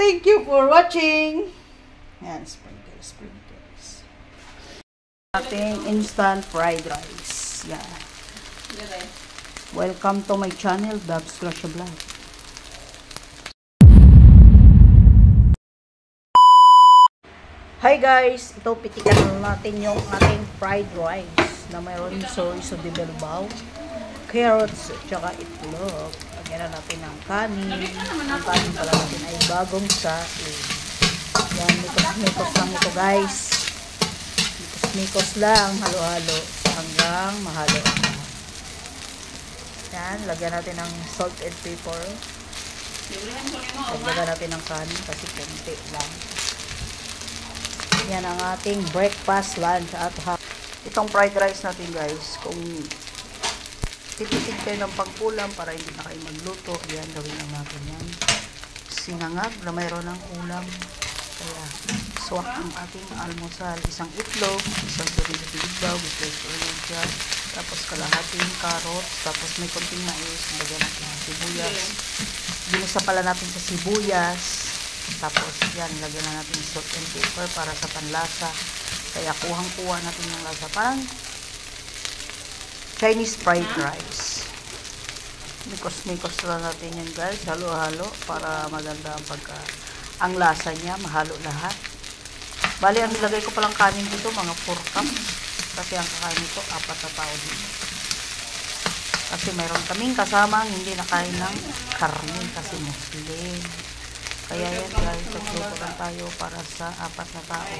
Thank you for watching. Yan, sprinkles. Ating instant fried rice. Yan. Welcome to my channel, Dabs Grasha Vlog. Hi guys! Ito, pitikan natin yung ating fried rice na mayroon chorizo de belbao, carrots, tsaka itlog. Lagyan na natin ng kanin. Ang kanin pala natin ay bagong saing. Yan, mikos-mikos lang ito guys. Mikos-mikos lang, halo-halo hanggang mahalo. Yan, lagyan natin ng salt and pepper. Lagyan natin ng kanin kasi konti lang. Yan ang ating breakfast, lunch at hapon. Itong fried rice natin guys, kung tipid kayo ng pagkulang para hindi na kayo magluto, yan, gawin lang natin yan. Sinangag na mayroon ng ulam. Kaya, swak ang ating almusal. Isang itlog, isang chorizo de belbao, dyan. Tapos kalahating carrots, tapos may konting mais, lagyan natin ng sibuyas. Ginisa pala natin sa sibuyas. Tapos yan, lagyan na natin salt and pepper para sa panlasa. Kaya kuhang-kuha natin yung lasa. Parang Chinese fried rice. Mikos-mikos lang natin yan guys. Halo-halo para maganda ang lasa niya. Mahalo lahat. Bali, ang nilagay ko palang kanin dito, mga 4 cups. Kasi ang kakain nito, 4 na tao dito. Kasi mayroon kaming kasamang hindi nakain ng karne kasi Muslim. Kaya yan guys, nagluto lang tayo para sa 4 na tao.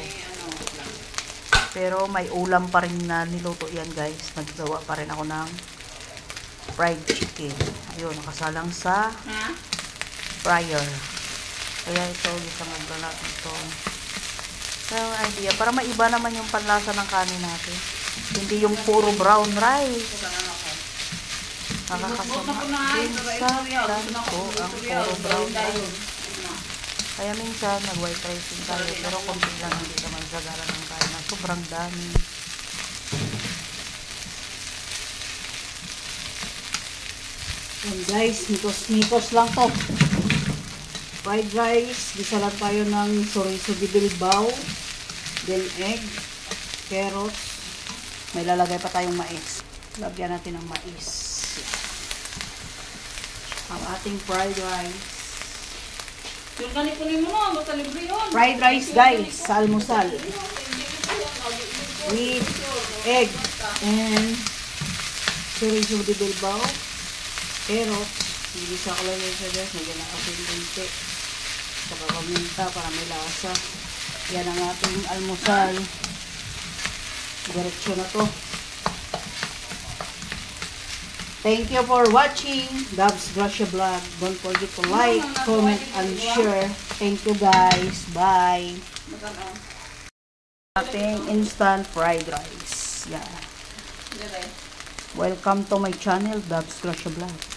Pero may ulam pa rin na niluto yan guys. Naggawa pa rin ako ng fried chicken. Ayun, nakasalang sa fryer. Kaya ito, isang agla natin ito. So, idea, para maiba naman yung panlasa ng kanin natin. Hindi yung puro brown rice. Nakakasama din sa lanto ang puro brown rice. Kaya minsan, nag-white rice din tayo. Pero konti lang, hindi naman sagaran ng tayo na sobrang dami. Yan guys, mikos-mikos lang to. Fried rice, gisa lang tayo ng chorizo de belbao, then egg, carrots. May lalagay pa tayong mais. Lagyan natin ng mais. Ang ating fried rice. Fried rice guys, sa almusal. With egg and chorizo de belbao, carrots. Igisa ko lang yun siya guys, nagyan ng ating konti. Saka paminta para may lasa. Yan ang ating almusal. Diretso na to. Thank you for watching Dabs Grasha Vlog. Don't forget to like, comment, and share. Thank you guys. Bye. Ating instant fried rice. Yeah. Welcome to my channel, Dabs Grasha Vlog.